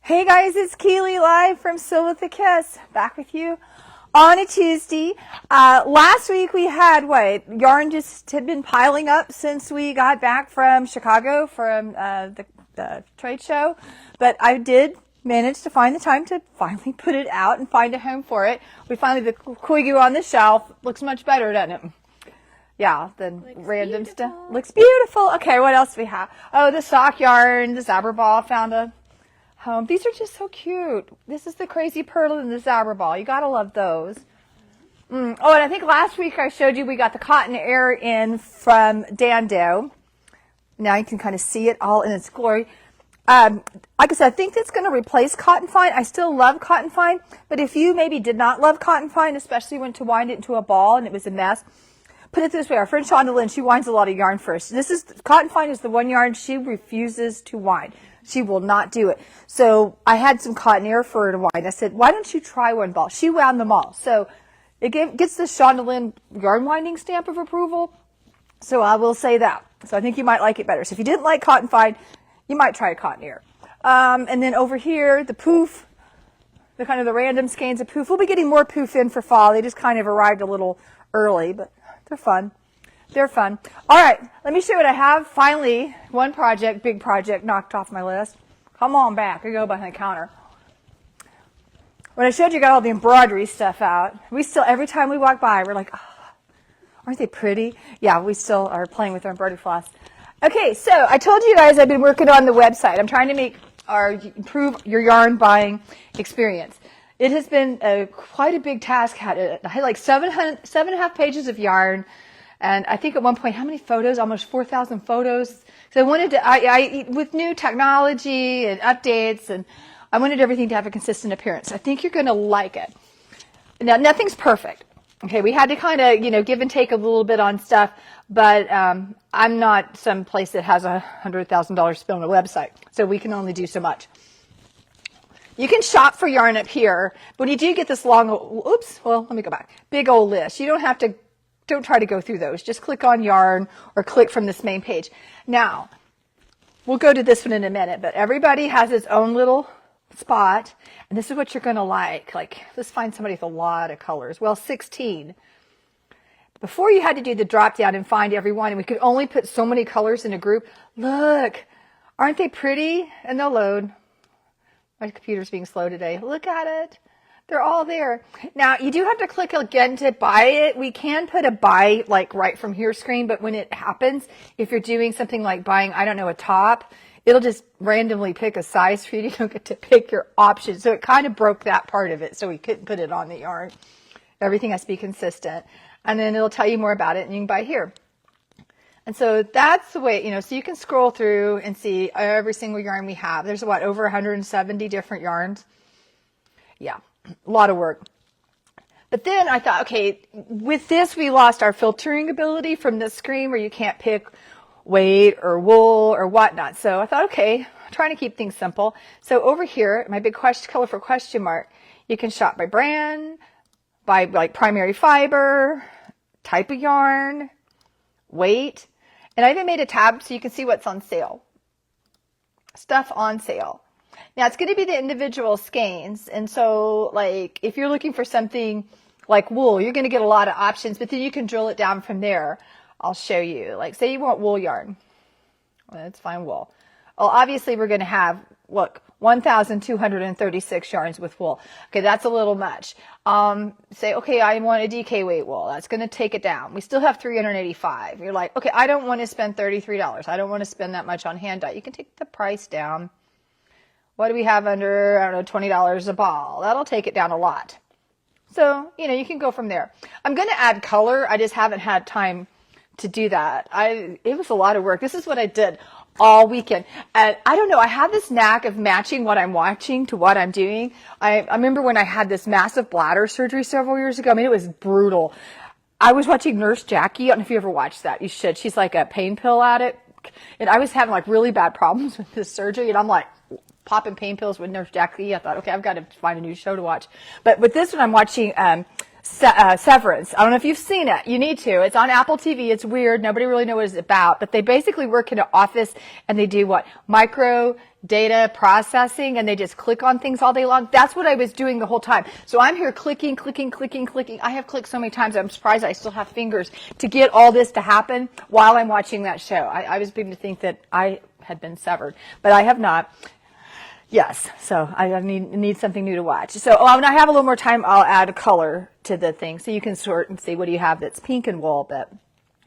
Hey guys, it's Keely live from Sew with a Kiss, back with you on a Tuesday. Last week we had yarn just had been piling up since we got back from Chicago from the trade show, but I did manage to find the time to finally put it out and find a home for it. We finally, the Koigu on the shelf looks much better, doesn't it? Yeah, than random stuff. Looks beautiful. Okay, what else do we have? Oh, the sock yarn, the Zabber ball, found a home. These are just so cute. This is the Crazy Pearl and the Zabber ball. You gotta love those. Oh, and I think last week I showed you we got the Cotton Air in from Dando. Now you can kind of see it all in its glory. Like I said, I think that's going to replace Cotton Fine. I still love Cotton Fine, but if you maybe did not love Cotton Fine, especially when to wind it into a ball and it was a mess, put it this way. Our friend Shonda Lynn, she winds a lot of yarn first. Cotton Fine is the one yarn she refuses to wind. She will not do it. So I had some Cotton Air for her to wind. I said, why don't you try one ball? She wound them all. So it gets the Shonda Lynn yarn winding stamp of approval. So I will say that. So I think you might like it better. So if you didn't like Cotton Fine, you might try a Cotton Air. And then over here, the poof, the kind of the random skeins of poof. We'll be getting more poof in for fall. They just kind of arrived a little early, but they're fun. They're fun. All right, let me show you what I have. Finally, one project, big project, knocked off my list. Come on back. I go behind the counter. When I showed you, I got all the embroidery stuff out. We still, every time we walk by, we're like, oh, aren't they pretty? Yeah, we still are playing with our embroidery floss. Okay, so I told you guys I've been working on the website. I'm trying to improve your yarn buying experience. It has been quite a big task. I had like 7.5 pages of yarn. And I think at one point, how many photos? Almost 4,000 photos. So I wanted to, with new technology and updates, and I wanted everything to have a consistent appearance. I think you're going to like it. Now, nothing's perfect. Okay, we had to kind of, give and take a little bit on stuff, but I'm not some place that has $100,000 spent on a website, so we can only do so much. You can shop for yarn up here, but when you do get this long, let me go back, big old list. You don't try to go through those. Just click on yarn or click from this main page. Now, we'll go to this one in a minute, but everybody has its own little spot, and this is what you're going to like. Like, let's find somebody with a lot of colors. Well, 16. Before you had to do the drop down and find everyone, and we could only put so many colors in a group. Look, aren't they pretty? And they'll load. My computer's being slow today. Look at it. They're all there. Now, you do have to click again to buy it. We can put a buy like right from here screen, but when it happens, if you're doing something like buying, I don't know, a top, it'll just randomly pick a size for you. You don't get to pick your option. So it kind of broke that part of it, so we couldn't put it on the yarn. Everything has to be consistent. And then it'll tell you more about it, and you can buy here. And so that's the way, so you can scroll through and see every single yarn we have. There's over 170 different yarns. Yeah. A lot of work. But then I thought, okay, with this we lost our filtering ability from this screen where you can't pick weight or wool or whatnot. So I thought, okay, I'm trying to keep things simple. So over here, my big colorful question mark, you can shop by brand, by like primary fiber, type of yarn, weight, and I even made a tab so you can see what's on sale. Stuff on sale. Now, it's going to be the individual skeins, and so, like, if you're looking for something like wool, you're going to get a lot of options, but then you can drill it down from there. I'll show you. Like, say you want wool yarn. Well, let's find wool. Well, obviously, we're going to have, look, 1,236 yarns with wool. Okay, that's a little much. Say, okay, I want a DK weight wool. That's going to take it down. We still have 385. You're like, okay, I don't want to spend $33. I don't want to spend that much on hand dye. You can take the price down. What do we have under, I don't know, $20 a ball? That'll take it down a lot. So, you can go from there. I'm going to add color. I just haven't had time to do that. It was a lot of work. This is what I did all weekend. And I don't know, I have this knack of matching what I'm watching to what I'm doing. I remember when I had this massive bladder surgery several years ago. I mean, it was brutal. I was watching Nurse Jackie. I don't know if you ever watched that. You should. She's like a pain pill addict. And I was having like really bad problems with this surgery. And I'm like, popping pain pills with Nurse Jackie. I thought, okay, I've got to find a new show to watch. But with this one, I'm watching Severance. I don't know if you've seen it. You need to. It's on Apple TV. It's weird. Nobody really knows what it's about. But they basically work in an office and they do what? Micro data processing, and they just click on things all day long. That's what I was doing the whole time. So I'm here clicking. I have clicked so many times, I'm surprised I still have fingers to get all this to happen while I'm watching that show. I was beginning to think that I had been severed, but I have not. Yes, so I need something new to watch. So when I have a little more time, I'll add a color to the thing so you can sort and see what do you have that's pink and wool. But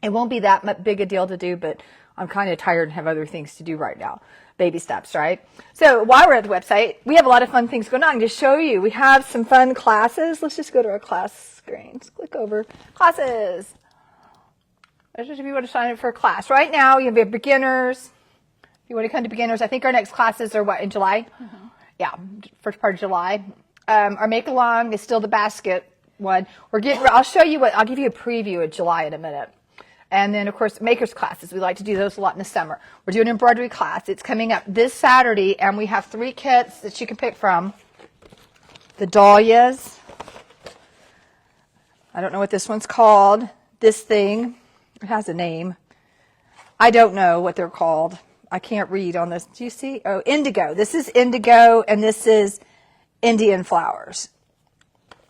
it won't be that big a deal to do, but I'm kind of tired and have other things to do right now. Baby steps, right? So while we're at the website, we have a lot of fun things going on. To show you, we have some fun classes. Let's just go to our class screens. Click over. Classes. That's just if you want to sign up for a class. Right now, you have beginners. If you want to come to beginners, I think our next classes are what, in July? Mm-hmm. Yeah, first part of July. Our make along is still the basket one. I'll show you I'll give you a preview of July in a minute. And then, of course, makers classes. We like to do those a lot in the summer. We're doing an embroidery class. It's coming up this Saturday, and we have 3 kits that you can pick from. The dahlias. I don't know what this one's called. This thing. It has a name. I don't know what they're called. I can't read on this. Do you see? Oh, indigo. This is indigo, and this is Indian flowers.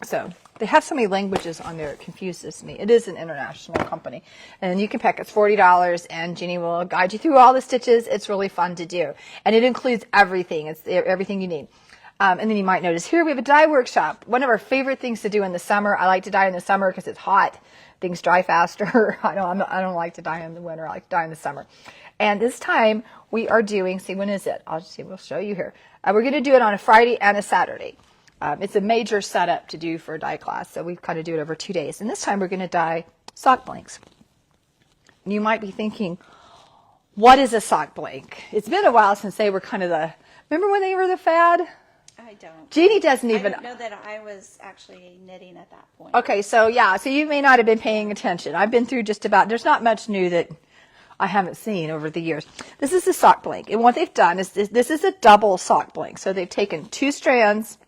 So they have so many languages on there, it confuses me. It is an international company. And you can pick, it's $40, and Jeannie will guide you through all the stitches. It's really fun to do. And it includes everything. It's everything you need. And then you might notice here we have a dye workshop. One of our favorite things to do in the summer. I like to dye in the summer because it's hot. Things dry faster. I don't like to dye in the winter. I like to dye in the summer. And this time we are doing, see, when is it? We'll show you here. We're going to do it on a Friday and a Saturday. It's a major setup to do for a dye class, so we kind of do it over 2 days. And this time we're going to dye sock blanks. And you might be thinking, what is a sock blank? It's been a while since they were kind of remember when they were the fad? I don't. Jeannie doesn't even. I don't know that I was actually knitting at that point. Okay, so you may not have been paying attention. I've been through just about, there's not much new that I haven't seen over the years. This is a sock blank. And what they've done is this is a double sock blank. So they've taken 2 strands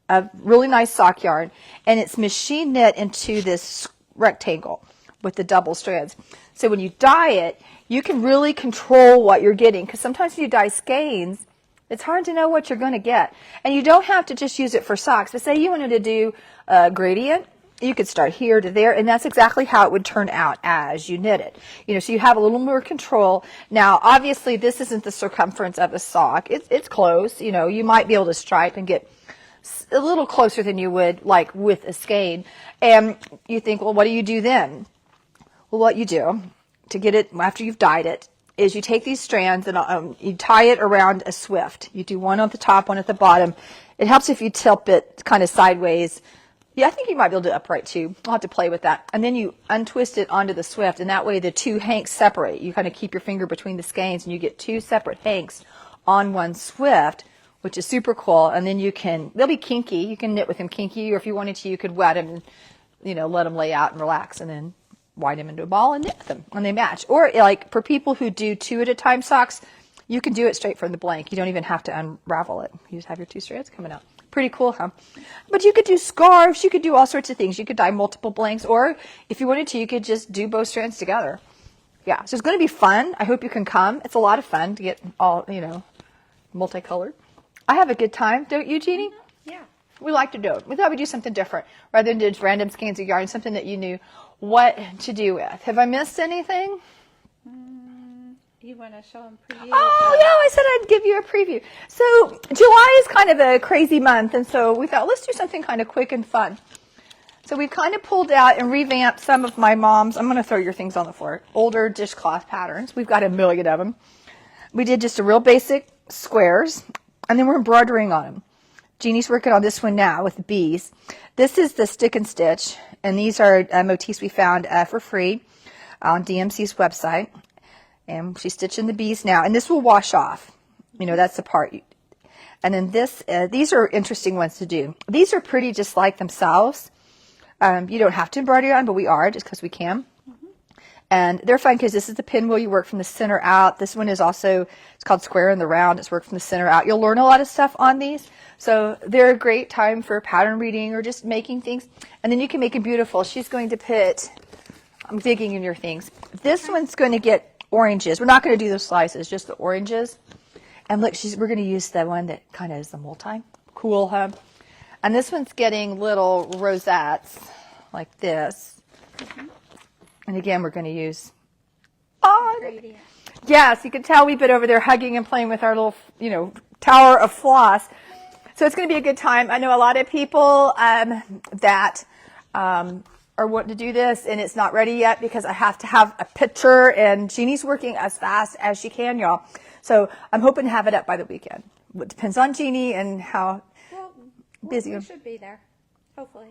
of really nice sock yarn, and it's machine knit into this rectangle with the double strands. So when you dye it, you can really control what you're getting, because sometimes when you dye skeins, it's hard to know what you're going to get. And you don't have to just use it for socks. But say you wanted to do a gradient, you could start here to there, and that's exactly how it would turn out as you knit it. So you have a little more control. Now, obviously, this isn't the circumference of a sock. It's close. You might be able to stripe and get a little closer than you would like with a skein. And you think, well, what do you do then? Well, what you do to get it after you've dyed it is you take these strands and you tie it around a swift. You do one at the top, one at the bottom. It helps if you tilt it kind of sideways. Yeah, I think you might be able to do it upright too. I'll have to play with that. And then you untwist it onto the swift, and that way the 2 hanks separate. You kind of keep your finger between the skeins, and you get 2 separate hanks on one swift, which is super cool. And then they'll be kinky. You can knit with them kinky, or if you wanted to, you could wet them and, let them lay out and relax, and then wind them into a ball and knit them, and they match. Or like for people who do 2 at a time socks, you can do it straight from the blank. You don't even have to unravel it. You just have your 2 strands coming out. Pretty cool, huh? But you could do scarves. You could do all sorts of things. You could dye multiple blanks, or if you wanted to, you could just do both strands together. Yeah, so it's going to be fun. I hope you can come. It's a lot of fun to get all, multicolored. I have a good time, don't you, Jeannie? Yeah. We like to do it. We thought we'd do something different rather than just random skeins of yarn, something that you knew what to do with. Have I missed anything? You want to show them preview? Oh, yeah, I said I'd give you a preview. So July is kind of a crazy month, and so we thought, let's do something kind of quick and fun. So we've kind of pulled out and revamped some of my mom's, I'm going to throw your things on the floor, older dishcloth patterns. We've got a million of them. We did just a real basic squares, and then we're embroidering on them. Jeannie's working on this one now with the bees. This is the stick and stitch, and these are motifs we found for free on DMC's website. And she's stitching the bees now, and this will wash off. That's the part. And then these are interesting ones to do. These are pretty just like themselves. You don't have to embroider on, but we are just because we can. Mm-hmm. And they're fun because this is the pinwheel. You work from the center out. This one is also, it's called square in the round. It's worked from the center out. You'll learn a lot of stuff on these. So they're a great time for pattern reading or just making things. And then you can make them beautiful. She's going to put, I'm digging in your things. This one's going to get oranges. We're not going to do the slices, just the oranges. And look, we're going to use the one that kind of is the multi. Cool, huh? And this one's getting little rosettes like this. And again, we're going to use, yes, you can tell we've been over there hugging and playing with our little, tower of floss. So it's going to be a good time. I know a lot of people that are wanting to do this, and it's not ready yet because I have to have a picture, and Jeannie's working as fast as she can, y'all. So I'm hoping to have it up by the weekend. It depends on Jeannie and how busy. We should be there, hopefully.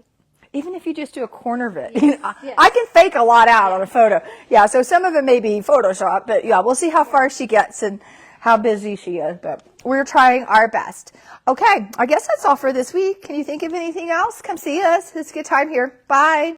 Even if you just do a corner of it. Yes. I can fake a lot out on a photo. Yeah, so some of it may be Photoshop, but yeah, we'll see how far she gets and how busy she is. But we're trying our best. Okay, I guess that's all for this week. Can you think of anything else? Come see us. It's a good time here. Bye.